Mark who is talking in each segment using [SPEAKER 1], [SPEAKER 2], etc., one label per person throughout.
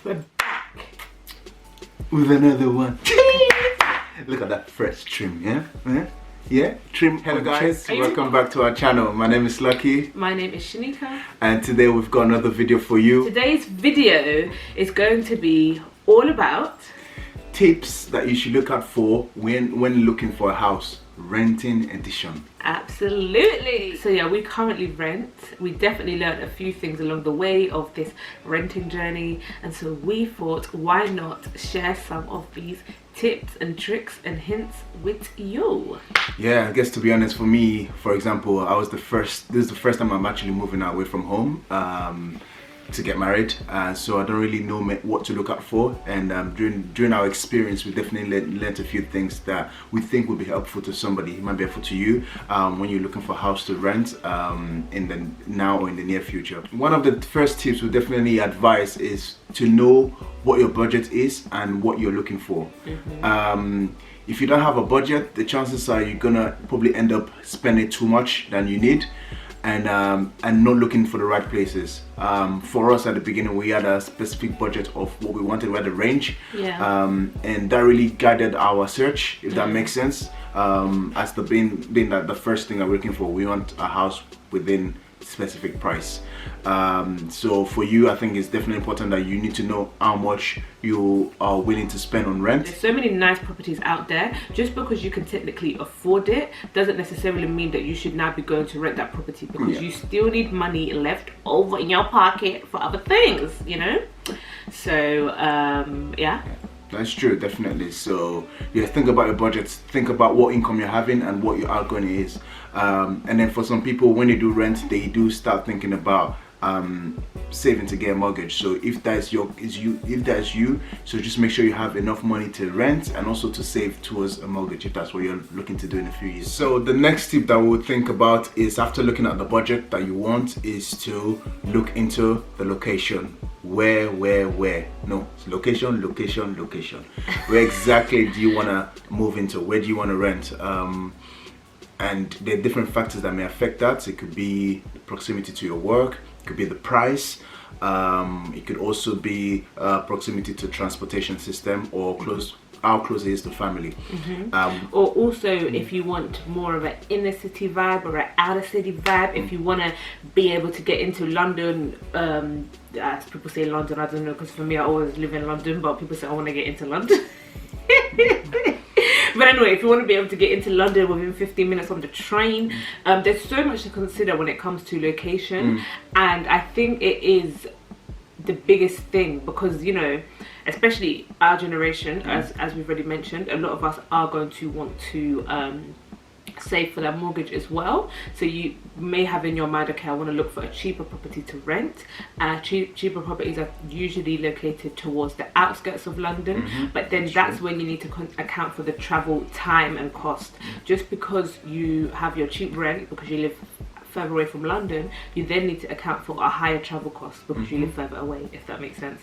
[SPEAKER 1] We're back
[SPEAKER 2] with another one. Look at that fresh trim, yeah? Trim. Hello guys, welcome back to our channel. My name is Lucky.
[SPEAKER 1] My name is Shaneka.
[SPEAKER 2] And today we've got another video for you.
[SPEAKER 1] Today's video is going to be all about
[SPEAKER 2] tips that you should look out for when looking for a house, renting edition.
[SPEAKER 1] Absolutely. So yeah, we currently rent. We definitely learned a few things along the way of this renting journey, and so we thought, why not share some of these tips and tricks and hints with you.
[SPEAKER 2] Yeah, I guess to be honest, for me, for example, this is the first time I'm actually moving away from home to get married, so I don't really know what to look out for, and during our experience we definitely learned a few things that we think would be helpful to somebody. It might be helpful to you when you're looking for a house to rent in the now or in the near future. One of the first tips we definitely advise is to know what your budget is and what you're looking for. If you don't have a budget, the chances are you're gonna probably end up spending too much than you need, and not looking for the right places. For us at the beginning, we had a specific budget of what we wanted. We had a range, and that really guided our search, if that makes sense. As being that the first thing that we're looking for, we want a house within specific price. So for you, I think it's definitely important that you need to know how much you are willing to spend on rent.
[SPEAKER 1] There's so many nice properties out there. Just because you can technically afford it doesn't necessarily mean that you should now be going to rent that property, because you still need money left over in your pocket for other things, you know. So yeah,
[SPEAKER 2] that's true, definitely. So yeah, think about your budgets, think about what income you're having and what your outgoing is, and then for some people, when they do rent, they do start thinking about saving to get a mortgage. So if that's you, so just make sure you have enough money to rent and also to save towards a mortgage if that's what you're looking to do in a few years. So the next tip that we'll think about is, after looking at the budget that you want, is to look into the location. Where no, location. Where exactly do you want to move into? Where do you want to rent? And there are different factors that may affect that. It could be the proximity to your work, it could be the price, it could also be proximity to transportation system, or how close it is to family.
[SPEAKER 1] Or also, if you want more of an inner city vibe or an outer city vibe, if you want to be able to get into London, as people say London, I don't know, because for me I always live in London, but people say I want to get into London. But anyway, if you want to be able to get into London within 15 minutes on the train, there's so much to consider when it comes to location. And I think it is the biggest thing, because, you know, especially our generation, as we've already mentioned, a lot of us are going to want to save for that mortgage as well. So you may have in your mind, okay, I want to look for a cheaper property to rent. Cheaper properties are usually located towards the outskirts of London, but then that's when you need to account for the travel time and cost. Just because you have your cheap rent because you live further away from London, you then need to account for a higher travel cost because you live further away, if that makes sense.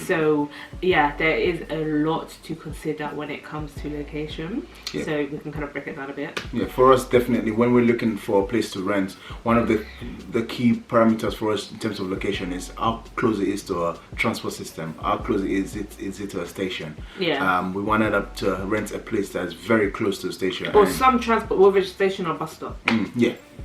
[SPEAKER 1] So yeah, there is a lot to consider when it comes to location. So we can kind of break it down a bit. Yeah,
[SPEAKER 2] for us, definitely when we're looking for a place to rent, one of the key parameters for us in terms of location is how close it is to a transport system, how close is it to a station. We wanted to rent a place that's very close to a station,
[SPEAKER 1] or some transport, whether it's station or bus stop.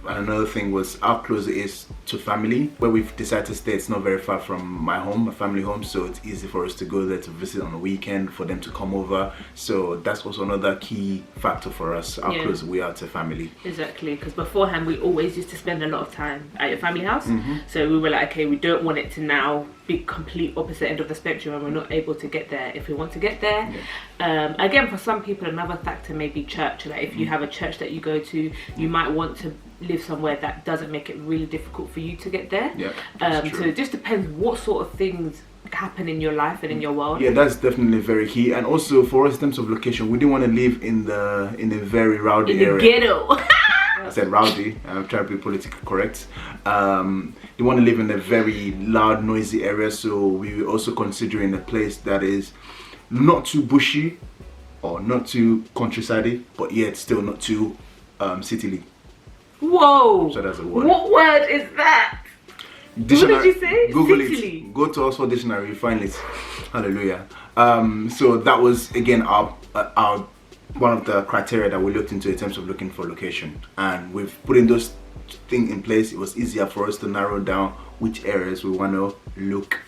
[SPEAKER 2] And another thing was how close it is to family. Where we've decided to stay, it's not very far from my family home, so it's easy for us to go there to visit on the weekend, for them to come over. So that's also another key factor for us, how close we are to family.
[SPEAKER 1] Exactly, because beforehand we always used to spend a lot of time at your family house. So we were like, okay, we don't want it to now be complete opposite end of the spectrum and we're not able to get there if we want to get there. Again, for some people, another factor may be church. Like if you have a church that you go to, you might want to live somewhere that doesn't make it really difficult for you to get there. So it just depends what sort of things happen in your life and in your world.
[SPEAKER 2] That's definitely very key. And also for us, in terms of location, we didn't want to live in a very rowdy area.
[SPEAKER 1] Ghetto.
[SPEAKER 2] I said rowdy, I'm trying to be politically correct. You want to live in a very loud, noisy area, so we were also considering a place that is not too bushy or not too countryside, but yet still not too city-y.
[SPEAKER 1] Whoa!
[SPEAKER 2] So that's a word.
[SPEAKER 1] What word is that?
[SPEAKER 2] Dictionary,
[SPEAKER 1] What did you say?
[SPEAKER 2] Google
[SPEAKER 1] Cicely.
[SPEAKER 2] it. Go to Oxford Dictionary, you find it. Hallelujah. So that was again our one of the criteria that we looked into in terms of looking for location, and we've put in those things in place. It was easier for us to narrow down which areas we want to look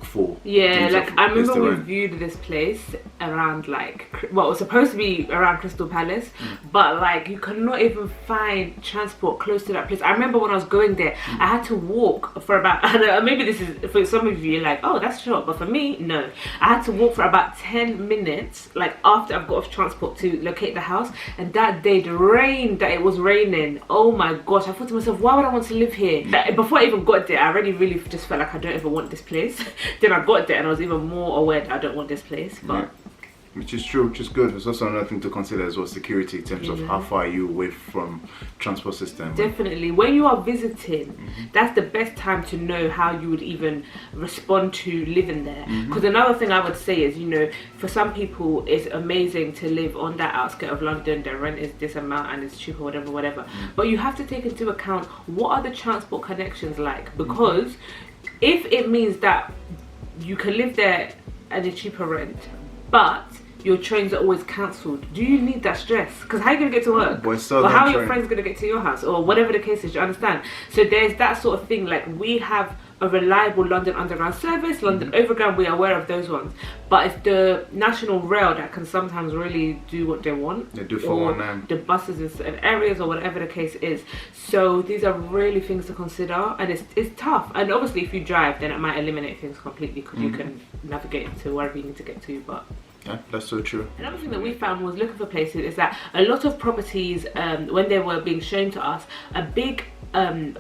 [SPEAKER 2] for.
[SPEAKER 1] Yeah, like I remember we
[SPEAKER 2] rent.
[SPEAKER 1] viewed this place around it was supposed to be around Crystal Palace, but like you could not even find transport close to that place. I remember when I was going there, I had to walk for about, I don't know, maybe this is for some of you like, oh that's short, but for me, no. I had to walk for about 10 minutes, like after I've got off transport, to locate the house. And that day, the rain that it was raining, oh my gosh, I thought to myself, why would I want to live here? Before I even got there, I already really just felt like I don't ever want this place. Then I got there and I was even more aware that I don't want this place. But
[SPEAKER 2] which is true, which is good. There's also another thing to consider as well, security, in terms of how far are you away from transport system.
[SPEAKER 1] Definitely, when you are visiting, that's the best time to know how you would even respond to living there. Because another thing I would say is, you know, for some people it's amazing to live on that outskirt of London, their rent is this amount and it's cheap or whatever. But you have to take into account, what are the transport connections like? Because if it means that you can live there at a cheaper rent, but your trains are always cancelled, do you need that stress? Because how are you going to get to work? Or how are your friends going to get to your house? Or whatever the case is, you understand? So there's that sort of thing. Like, we have a reliable London Underground service, London Overground, we are aware of those ones. But it's the National Rail that can sometimes really do what they want.
[SPEAKER 2] They do
[SPEAKER 1] or the buses in certain areas, or whatever the case is. So these are really things to consider, and it's tough. And obviously if you drive, then it might eliminate things completely, because you can navigate to wherever you need to get to. But
[SPEAKER 2] yeah, that's so true.
[SPEAKER 1] another thing that we found was looking for places is that a lot of properties, when they were being shown to us, a big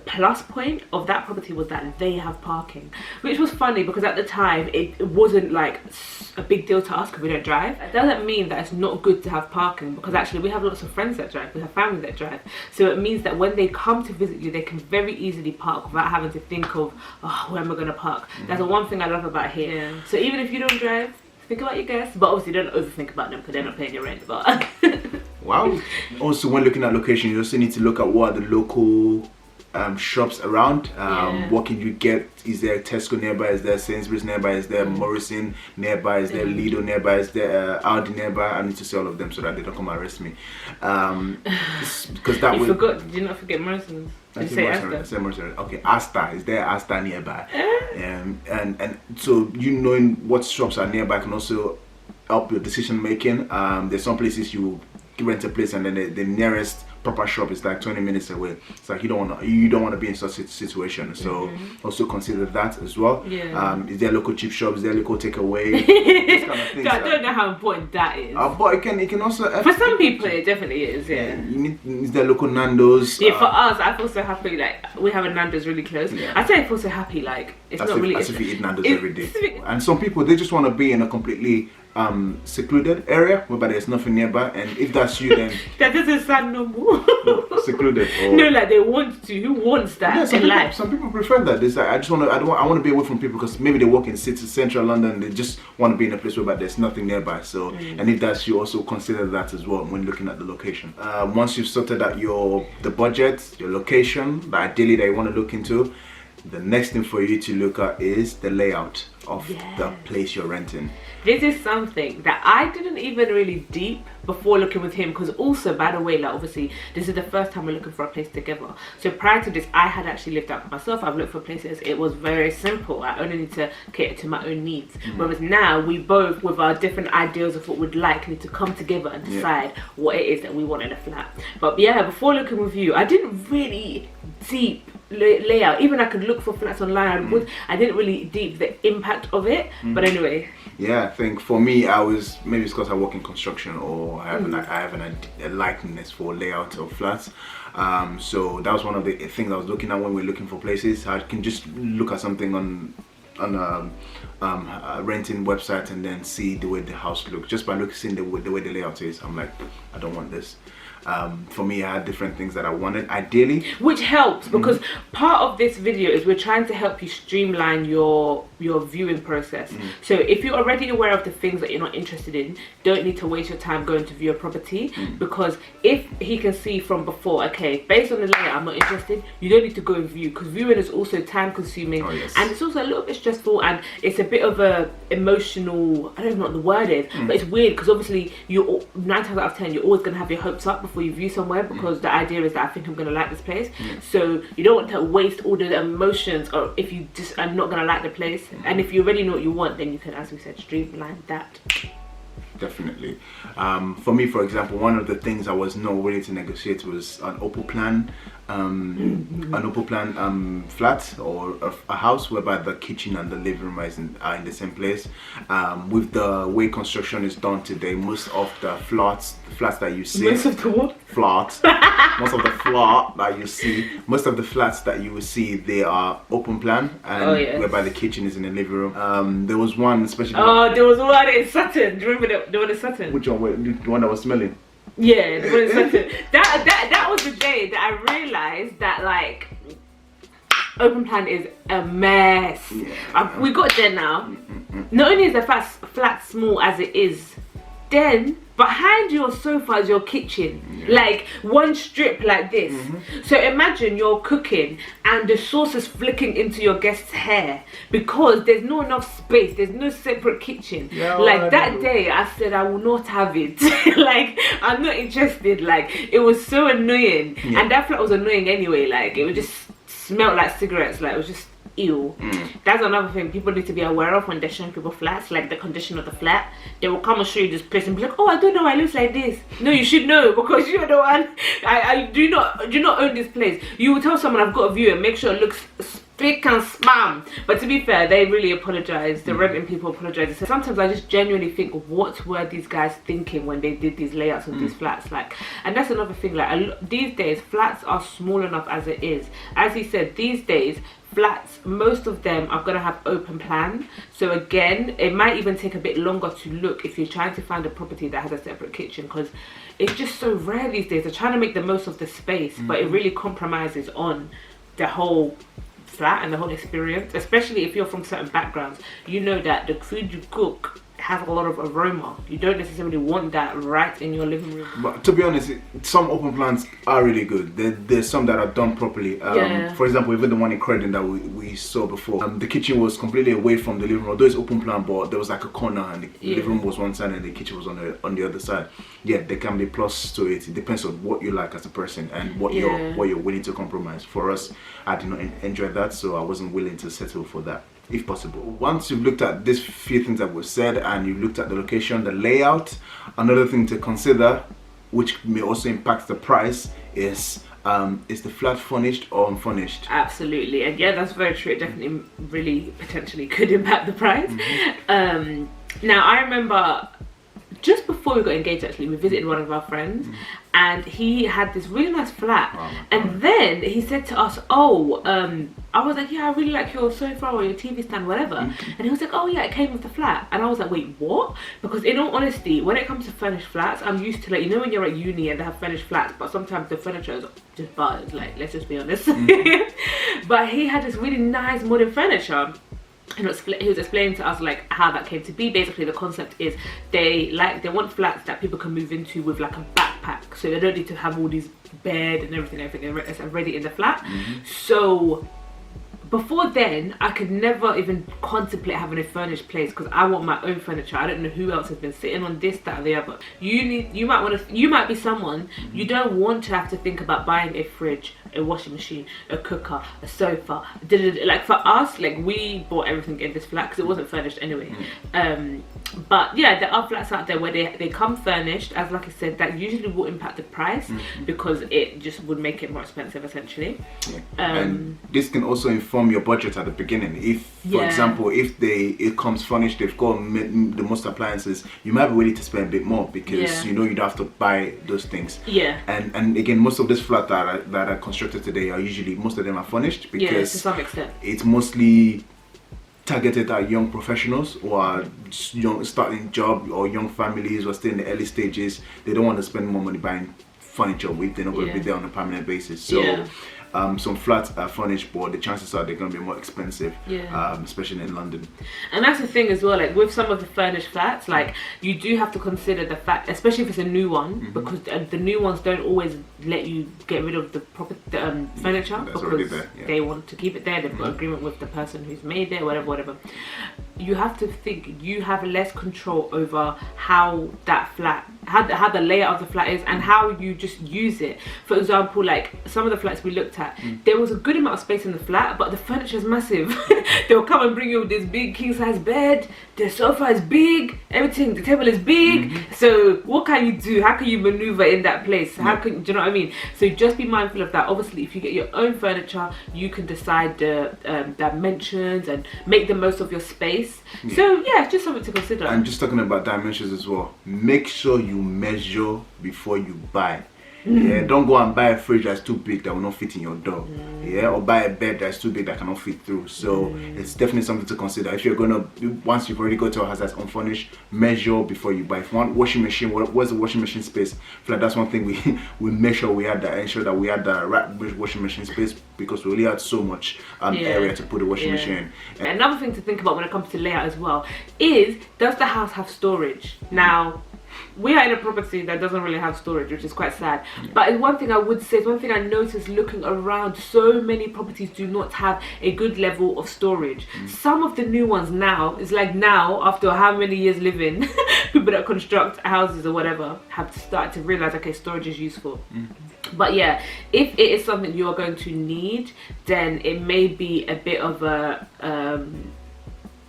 [SPEAKER 1] plus point of that property was that they have parking, which was funny because at the time it wasn't like a big deal to us because we don't drive. It doesn't mean that it's not good to have parking, because actually we have lots of friends that drive, we have family that drive, so it means that when they come to visit you, they can very easily park without having to think of, oh, where am I going to park? That's the one thing I love about here. So even if you don't drive, think about your guests, but obviously don't overthink about them because they're not paying your rent. But
[SPEAKER 2] wow. Also, when looking at location, you also need to look at what are the local shops around. What can you get? Is there Tesco nearby? Is there Sainsbury's nearby? Is there Morrison nearby? Is there Lidl nearby? Is there Aldi nearby? I need to see all of them so that they don't come and arrest me. Because that
[SPEAKER 1] you
[SPEAKER 2] would.
[SPEAKER 1] forgot? Did you not forget Morrison's?
[SPEAKER 2] I say Morrison. Okay, Asda. Is there Asda nearby? And so you knowing what shops are nearby can also help your decision making. There's some places you rent a place and then the nearest proper shop is like 20 minutes away. It's like you don't want to be in such a situation. So also consider that as well. Is there local cheap shops? Is there local takeaway? These kind of things.
[SPEAKER 1] I don't know how important that is.
[SPEAKER 2] But it can also
[SPEAKER 1] for some people it definitely is.
[SPEAKER 2] Is there local Nando's?
[SPEAKER 1] Yeah, for us, I feel so happy. Like, we have a Nando's really close. I say I feel so happy. Like, it's not really.
[SPEAKER 2] As if you eat Nando's every day. And some people, they just want to be in a completely secluded area whereby there's nothing nearby, and if that's you, then
[SPEAKER 1] that doesn't sound normal.
[SPEAKER 2] Secluded. Or,
[SPEAKER 1] no, like they want to. Who wants that in life?
[SPEAKER 2] Some people prefer that. It's like, I want to be away from people because maybe they work in central London. They just want to be in a place whereby there's nothing nearby. So, and if that's you, also consider that as well when looking at the location. Once you've sorted out the budget, your location, the ideally that you want to look into, the next thing for you to look at is the layout of the place you're renting.
[SPEAKER 1] This is something that I didn't even really deep before looking with him, because also, by the way, like obviously this is the first time we're looking for a place together. So prior to this, I had actually lived out myself. I've looked for places. It was very simple. I only need to cater to my own needs. Whereas now we both, with our different ideals of what we'd like, need to come together and decide what it is that we want in a flat. But yeah, before looking with you, I didn't really deep layout. Even I could look for flats online. I didn't really deep the impact of it. But anyway.
[SPEAKER 2] Yeah, I think for me, maybe it's because I work in construction, or I have a likeness for layout of flats. So that was one of the things I was looking at when we're looking for places. I can just look at something on a renting website and then see the way the house looks. Just by seeing the way the layout is, I'm like, I don't want this. For me, I had different things that I wanted, ideally.
[SPEAKER 1] Which helps, because part of this video is we're trying to help you streamline your viewing process. So if you're already aware of the things that you're not interested in, don't need to waste your time going to view a property, because if he can see from before, okay, based on the layout, I'm not interested, you don't need to go and view, because viewing is also time consuming, and it's also a little bit stressful, and it's a bit of a emotional, I don't know what the word is, but it's weird, because obviously you're 9 times out of 10 you're always going to have your hopes up before you view somewhere, because the idea is that I think I'm going to like this place. So you don't want to waste all the emotions, or if you just are not going to like the place, and if you already know what you want, then you can, as we said, streamline that.
[SPEAKER 2] Definitely. For me, for example, one of the things I was not willing to negotiate was an open plan flat, or a house whereby the kitchen and the living room are in the same place. With the way construction is done today, most of the flats that you see,
[SPEAKER 1] Most of the what?
[SPEAKER 2] Flats. Most of the flat that you see, most of the flats that you will see, they are open plan, and whereby the kitchen is in the living room. There was one, especially.
[SPEAKER 1] Oh, there was one in Sutton. Do you remember the one in Sutton?
[SPEAKER 2] Which one? The one that was smelling.
[SPEAKER 1] Yeah, the one in Sutton. That was the day that I realized that, like, open plan is a mess. Yeah. We got there now. Not only is the flat small as it is, then behind your sofa is your kitchen, like one strip like this. So imagine you're cooking and the sauce is flicking into your guest's hair because there's not enough space, there's no separate kitchen. Like that day I said I will not have it. Like, I'm not interested. Like, it was so annoying, and that flat was annoying anyway. Like, it would just smell like cigarettes. Like, it was just ew. That's another thing people need to be aware of when they're showing people flats, like the condition of the flat. They will come and show you this place and be like, oh, I don't know why it looks like this. No, you should know, because you're the one. I do not own this place. You will tell someone I've got a view and make sure it looks spick and spam. But to be fair, they really apologize. The renting people apologize. So sometimes I just genuinely think, what were these guys thinking when they did these layouts of these flats? Like, and that's another thing. Like, these days flats are small enough as it is. As he said, these days flats, most of them are going to have open plan. So again, it might even take a bit longer to look if you're trying to find a property that has a separate kitchen, because it's just so rare these days. They're trying to make the most of the space, but it really compromises on the whole flat and the whole experience, especially if you're from certain backgrounds. You know that the food you cook has a lot of aroma. You don't necessarily want that right in your living room.
[SPEAKER 2] But to be honest, some open plans are really good. There's some that are done properly. For example, even the one in Croydon that we saw before, the kitchen was completely away from the living room. Although it's open plan, but there was like a corner, and the living room was one side and the kitchen was on the other side. Yeah, there can be plus to it. It depends on what you like as a person and what you're willing to compromise. For us, I did not enjoy that, so I wasn't willing to settle for that, if possible. Once you've looked at these few things that were said and you looked at the location, the layout, another thing to consider, which may also impact the price, is the flat furnished or unfurnished?
[SPEAKER 1] Absolutely, and yeah, that's very true. It definitely really potentially could impact the price. Now, I remember just before we got engaged, actually, we visited one of our friends, and he had this really nice flat. And then he said to us, oh, I was like, yeah, I really like your sofa or your TV stand, whatever. And he was like, oh yeah, it came with the flat. And I was like, wait, what? Because in all honesty, when it comes to furnished flats, I'm used to, like, you know, when you're at uni and they have furnished flats, but sometimes the furniture is just butters, like, let's just be honest. But he had this really nice modern furniture. And he was explaining to us, like, how that came to be. Basically, the concept is they want flats that people can move into with like a backpack, so they don't need to have all these bed and everything it's already in the flat. So before then, I could never even contemplate having a furnished place, because I want my own furniture. I don't know who else has been sitting on this, that, or the other. You might be someone, you don't want to have to think about buying a fridge, a washing machine, a cooker, a sofa. Like, for us, like, we bought everything in this flat because it wasn't furnished anyway. But yeah, there are flats out there where they come furnished. As like I said, that usually will impact the price, because it just would make it more expensive, essentially.
[SPEAKER 2] And this can also inform your budget at the beginning. If, for example, if it comes furnished, they've got the most appliances, you might be willing to spend a bit more, because you know you don't have to buy those things. And again, most of these flats that are constructed today are usually, most of them are furnished, because
[SPEAKER 1] to some extent
[SPEAKER 2] it's mostly targeted at young professionals who are young, starting job, or young families who are still in the early stages. They don't want to spend more money buying furniture with. They're not going to be there on a permanent basis. So some flats are furnished, but the chances are they're going to be more expensive, especially in London.
[SPEAKER 1] And that's the thing as well, like with some of the furnished flats, like you do have to consider the fact, especially if it's a new one, because the new ones don't always let you get rid of the furniture because they want to keep it there. They've got agreement with the person who's made it, whatever. You have to think you have less control over how that flat, how the layout of the flat is, and how you just use it. For example, like some of the flats we looked at, there was a good amount of space in the flat, but the furniture is massive. They'll come and bring you this big king size bed, the sofa is big, everything, the table is big. So what can you do? How can you maneuver in that place? How can, do you know what I mean? So just be mindful of that. Obviously, if you get your own furniture, you can decide the dimensions and make the most of your space. So yeah, it's just something to consider.
[SPEAKER 2] And just talking about dimensions as well, make sure you measure before you buy. Yeah, don't go and buy a fridge that's too big that will not fit in your door. Yeah, or buy a bed that's too big that cannot fit through. So it's definitely something to consider. If you're gonna, once you've already got to a house that's unfurnished, measure before you buy. If you want washing machine, what's the washing machine space? I feel like that's one thing we make sure we had that, ensure that we had the right washing machine space, because we only had so much area to put the washing machine in.
[SPEAKER 1] Another thing to think about when it comes to layout as well is, does the house have storage? Now, we are in a property that doesn't really have storage, which is quite sad. But it's one thing I would say, it's one thing I noticed looking around, so many properties do not have a good level of storage. Some of the new ones now, it's like now, after how many years living, people that construct houses or whatever have started to realize, okay, storage is useful. But yeah, if it is something you are going to need, then it may be a bit of a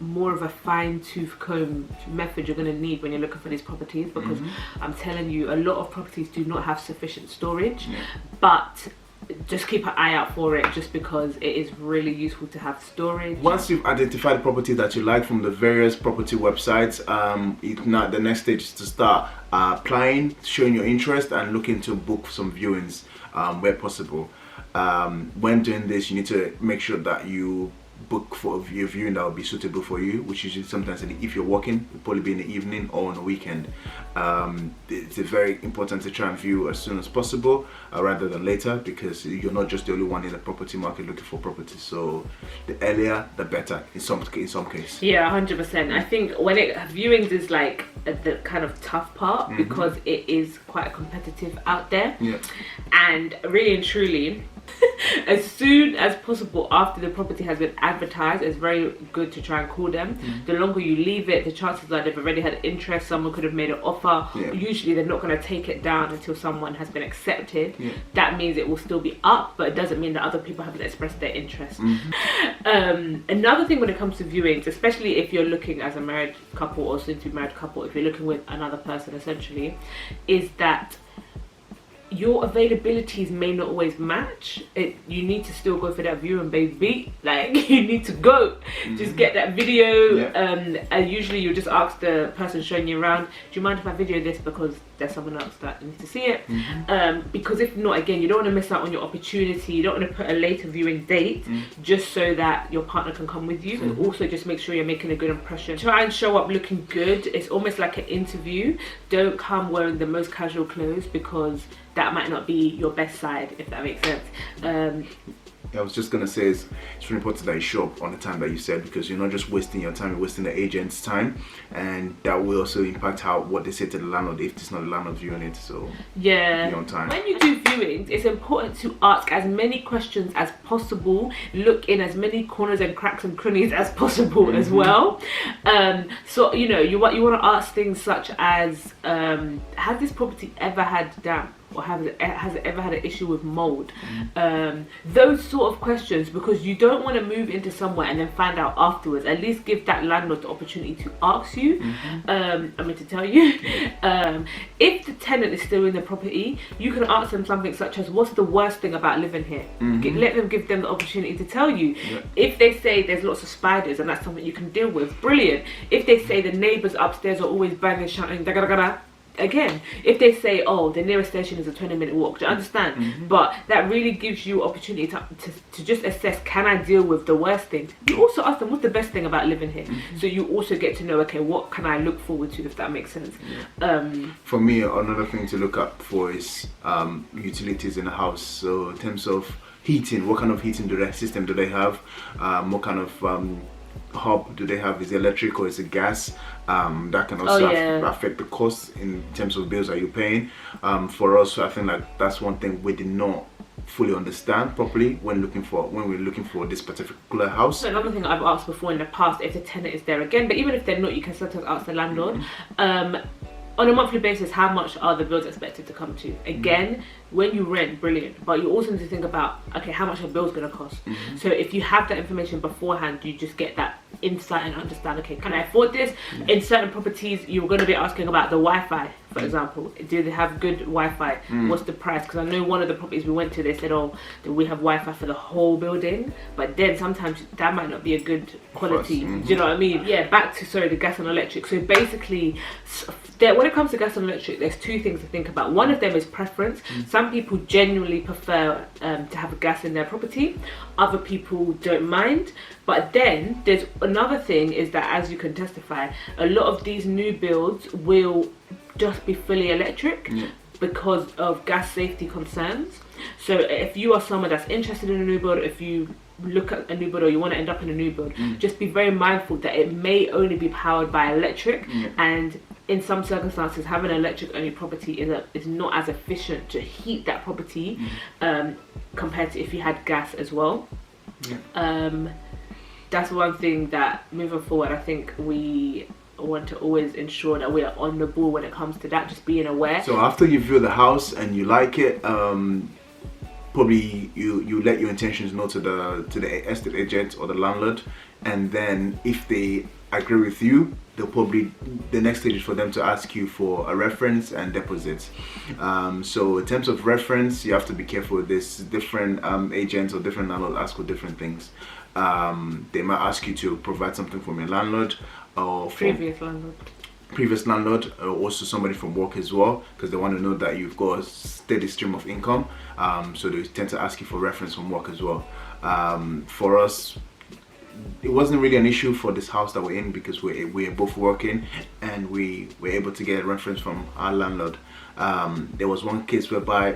[SPEAKER 1] more of a fine-tooth comb method you're going to need when you're looking for these properties, because I'm telling you, a lot of properties do not have sufficient storage. But just keep an eye out for it, just because it is really useful to have storage.
[SPEAKER 2] Once you've identified the property that you like from the various property websites, now the next stage is to start applying, showing your interest, and looking to book some viewings where possible. When doing this, you need to make sure that you book for a viewing that will be suitable for you, which usually sometimes if you're working, it'll probably be in the evening or on a weekend. It's very important to try and view as soon as possible rather than later, because you're not just the only one in the property market looking for property. So the earlier the better in some case.
[SPEAKER 1] Yeah, 100%. I think when viewings is like the kind of tough part, because it is quite competitive out there. And really and truly, as soon as possible after the property has been advertised, it's very good to try and call them. The longer you leave it, the chances are they've already had interest, someone could have made an offer. Usually they're not going to take it down until someone has been accepted. That means it will still be up, but it doesn't mean that other people haven't expressed their interest. Another thing when it comes to viewings, especially if you're looking as a married couple or soon to be married couple, if you're looking with another person essentially, is that your availabilities may not always match. You need to still go for that viewing, baby. Like, you need to go. Just get that video. And usually you'll just ask the person showing you around, do you mind if I video this, because there's someone else that needs to see it. Because if not, again, you don't want to miss out on your opportunity. You don't want to put a later viewing date just so that your partner can come with you. And also just make sure you're making a good impression. Try and show up looking good. It's almost like an interview. Don't come wearing the most casual clothes, because that might not be your best side, if that makes sense.
[SPEAKER 2] I was just gonna say, it's really important that you show up on the time that you said, because you're not just wasting your time, you're wasting the agent's time, and that will also impact what they say to the landlord if it's not the landlord viewing it. So be on time.
[SPEAKER 1] When you do viewings, it's important to ask as many questions as possible, look in as many corners and cracks and crannies as possible as well. So you know, you want to ask things such as, has this property ever had damp? Or has it ever had an issue with mold? Those sort of questions, because you don't want to move into somewhere and then find out afterwards. At least give that landlord the opportunity to ask you, to tell you. If the tenant is still in the property, you can ask them something such as, what's the worst thing about living here? Let them give them the opportunity to tell you. If they say there's lots of spiders and that's something you can deal with, brilliant. If they say the neighbours upstairs are always banging, shouting, da-ga-da-ga-da, again, if they say, oh, the nearest station is a 20-minute walk, do you understand? But that really gives you opportunity to just assess, can I deal with the worst thing? You also ask them, what's the best thing about living here? So you also get to know, okay, what can I look forward to, if that makes sense?
[SPEAKER 2] For me, another thing to look up for is utilities in the house. So in terms of heating, what kind of heating system do they have? What kind of hub do they have? Is it electric or is it gas? That can also affect the cost in terms of bills that you're paying. For us, I think like that's one thing we did not fully understand properly when we're looking for this particular house.
[SPEAKER 1] So another thing I've asked before in the past, if the tenant is there again, but even if they're not, you can sometimes ask the landlord, on a monthly basis, how much are the bills expected to come to? Again, when you rent, brilliant, but you also need to think about, okay, how much are bills going to cost? So if you have that information beforehand, you just get that insight and understand, okay, can I afford this? In certain properties, you're going to be asking about the Wi-Fi, for example. Do they have good Wi-Fi? What's the price? Because I know one of the properties we went to, they said, oh, do we have Wi-Fi for the whole building? But then sometimes that might not be a good quality. Do you know what I mean? Yeah, back to, sorry, the gas and electric. So basically, when it comes to gas and electric, there's two things to think about. One of them is preference. Some people genuinely prefer to have gas in their property. Other people don't mind. But then there's another thing, is that, as you can testify, a lot of these new builds will just be fully electric because of gas safety concerns. So if you are someone that's interested in a new build, if you look at a new build or you want to end up in a new build, just be very mindful that it may only be powered by electric, and in some circumstances having an electric only property is not as efficient to heat that property compared to if you had gas as well. That's one thing that moving forward, I think we want to always ensure that we are on the ball when it comes to that, just being aware.
[SPEAKER 2] So after you view the house and you like it, probably you let your intentions know to the estate agent or the landlord, and then if they agree with you, they'll probably, the next stage is for them to ask you for a reference and deposits. So in terms of reference, you have to be careful with this. Different agents or different landlords ask for different things. They might ask you to provide something from your landlord or from previous landlord, or also somebody from work as well, because they want to know that you've got a steady stream of income. So they tend to ask you for reference from work as well. For us, it wasn't really an issue for this house that we're in, because we're both working and we were able to get a reference from our landlord. There was one case whereby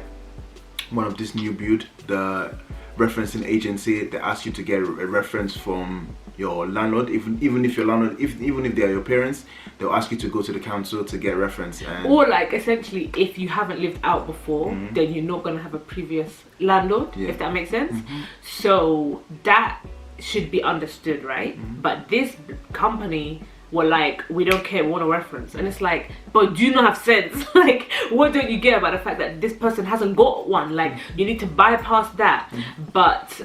[SPEAKER 2] one of this new build, the referencing agency, they ask you to get a reference from your landlord, even if your landlord, even if they are your parents, they'll ask you to go to the council to get reference.
[SPEAKER 1] Or like, essentially, if you haven't lived out before, then you're not going to have a previous landlord, if that makes sense. So that should be understood, right? But this company were like, we don't care, we want a reference. And it's like, but do you not have sense? Like, what don't you get about the fact that this person hasn't got one? Like, you need to bypass that. But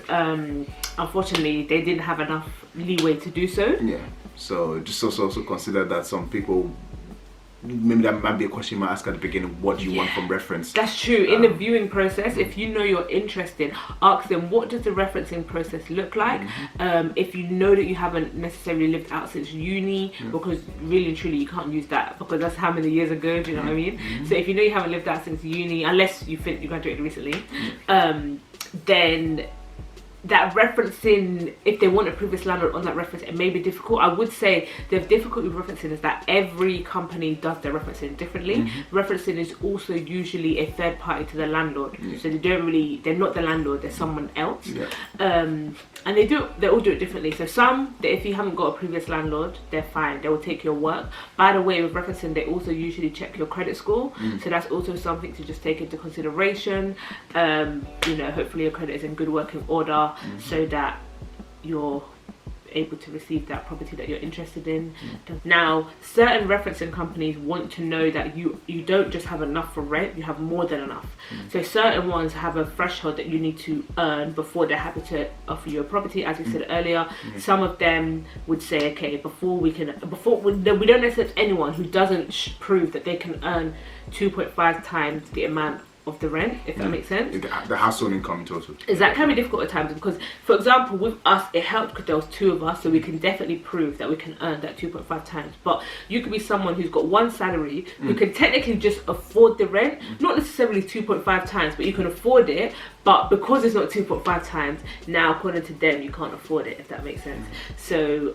[SPEAKER 1] unfortunately, they didn't have enough leeway to do so. Yeah,
[SPEAKER 2] so just also consider that some people, maybe that might be a question you might ask at the beginning, what do you want from reference?
[SPEAKER 1] That's true. In the viewing process, if you know you're interested, ask them, what does the referencing process look like? If you know that you haven't necessarily lived out since uni, because really and truly you can't use that, because that's how many years ago, do you know what I mean? So if you know you haven't lived out since uni, unless you graduated recently, then that referencing, if they want a previous landlord on that reference, it may be difficult. I would say the difficulty with referencing is that every company does their referencing differently. Referencing is also usually a third party to the landlord, so they're not the landlord, they're someone else. And they all do it differently. So some, if you haven't got a previous landlord, they're fine, they will take your work. By the way, with referencing, they also usually check your credit score, so that's also something to just take into consideration. You know, hopefully your credit is in good working order, so that you're able to receive that property that you're interested in. Now, certain referencing companies want to know that you don't just have enough for rent, you have more than enough. So certain ones have a threshold that you need to earn before they're happy to offer you a property, as we said earlier. Some of them would say, okay, we don't accept anyone who doesn't prove that they can earn 2.5 times the amount of the rent, if that makes sense.
[SPEAKER 2] The household income in total.
[SPEAKER 1] That can be difficult at times because, for example, with us, it helped because there was 2 of us, so we can definitely prove that we can earn that 2.5 times. But you could be someone who's got one salary who can technically just afford the rent, not necessarily 2.5 times, but you can afford it. But because it's not 2.5 times, now according to them, you can't afford it, if that makes sense. So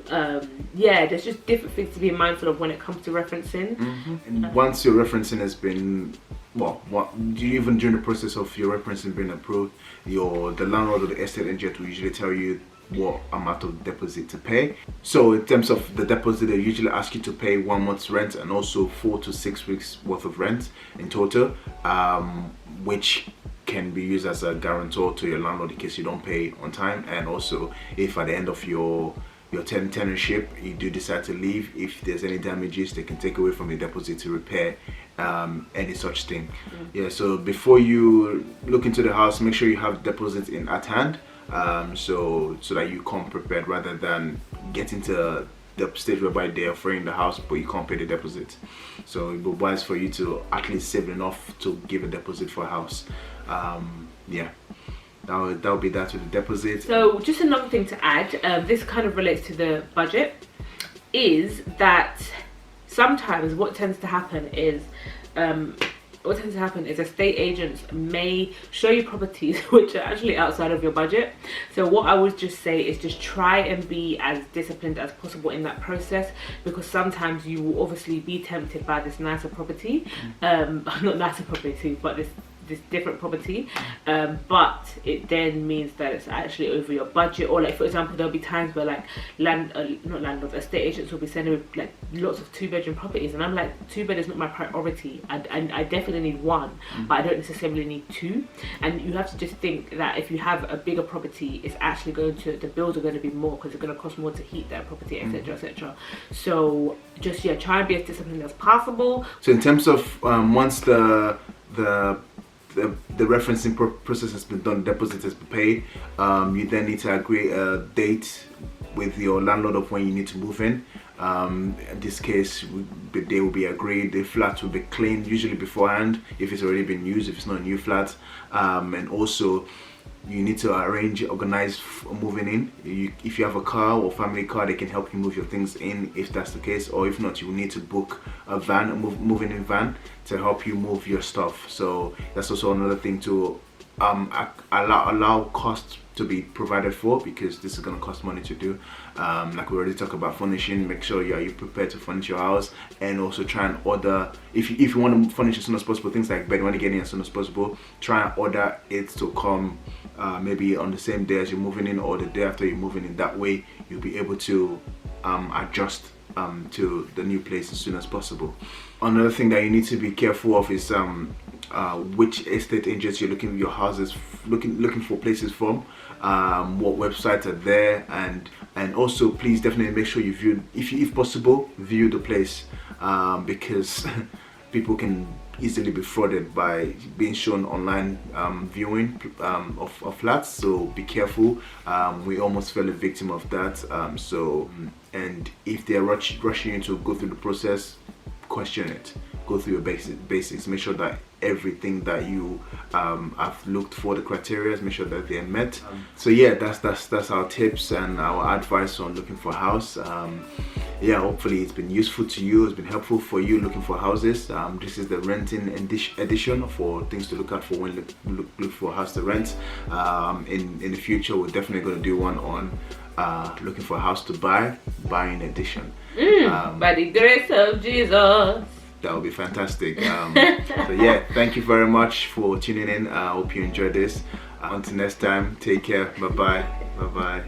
[SPEAKER 1] yeah, there's just different things to be mindful of when it comes to referencing.
[SPEAKER 2] And once your referencing has been, even during the process of your referencing being approved, the landlord or the estate agent will usually tell you what amount of deposit to pay. So in terms of the deposit, they usually ask you to pay 1 month's rent and also 4 to 6 weeks worth of rent in total, which can be used as a guarantor to your landlord in case you don't pay on time. And also, if at the end of your tenureship you do decide to leave, if there's any damages, they can take away from your deposit to repair any such thing. Yeah, so before you look into the house, make sure you have deposits at hand, so that you come prepared, rather than getting to the stage whereby they're offering the house but you can't pay the deposit. So it would be wise for you to at least save enough to give a deposit for a house. Yeah, that would be that with the deposit. So
[SPEAKER 1] just another thing to add, this kind of relates to the budget, is that sometimes what tends to happen is estate agents may show you properties which are actually outside of your budget. So what I would just say is just try and be as disciplined as possible in that process, because sometimes you will obviously be tempted by this nicer property, not nicer property, but this different property, but it then means that it's actually over your budget. Or like, for example, there'll be times where like estate agents will be sending me like lots of 2-bedroom properties, and I'm like, 2-bed is not my priority. I definitely need 1, but I don't necessarily need 2. And you have to just think that if you have a bigger property, it's actually the bills are going to be more, because it's going to cost more to heat that property, etc, etc. So just try and be as disciplined as possible.
[SPEAKER 2] So in terms of once the referencing process has been done, deposit has been paid, you then need to agree a date with your landlord of when you need to move in. In this case, the day will be agreed. The flat will be cleaned usually beforehand if it's already been used, if it's not a new flat, and also you need to organize moving in. If you have a car or family car, they can help you move your things in if that's the case, or if not, you will need to book a van, a moving in van, to help you move your stuff. So that's also another thing to allow costs to be provided for, because this is going to cost money to do. Like we already talked about furnishing, make sure you're prepared to furnish your house, and also try and order, if you want to furnish as soon as possible, things like bed, you want to get in as soon as possible, try and order it to come maybe on the same day as you're moving in, or the day after you're moving in. That way you'll be able to adjust to the new place as soon as possible. Another thing that you need to be careful of is which estate agents you're looking for places from, what websites are there, and also please definitely make sure you view, if possible, view the place, because people can easily be frauded by being shown online viewing of flats. So be careful. We almost fell a victim of that. And if they're rushing you to go through the process, question it. Go through your basics. Make sure that everything that you have looked for, the criteria, make sure that they're met. So yeah, that's our tips and our advice on looking for a house. Yeah, hopefully it's been useful to you, it's been helpful for you looking for houses. This is the renting edition for things to look out for when you look for a house to rent. In the future, we're definitely going to do one on looking for a house to buying edition.
[SPEAKER 1] By the grace of Jesus.
[SPEAKER 2] That would be fantastic. So yeah, thank you very much for tuning in. I hope you enjoyed this. Until next time, take care. Bye bye.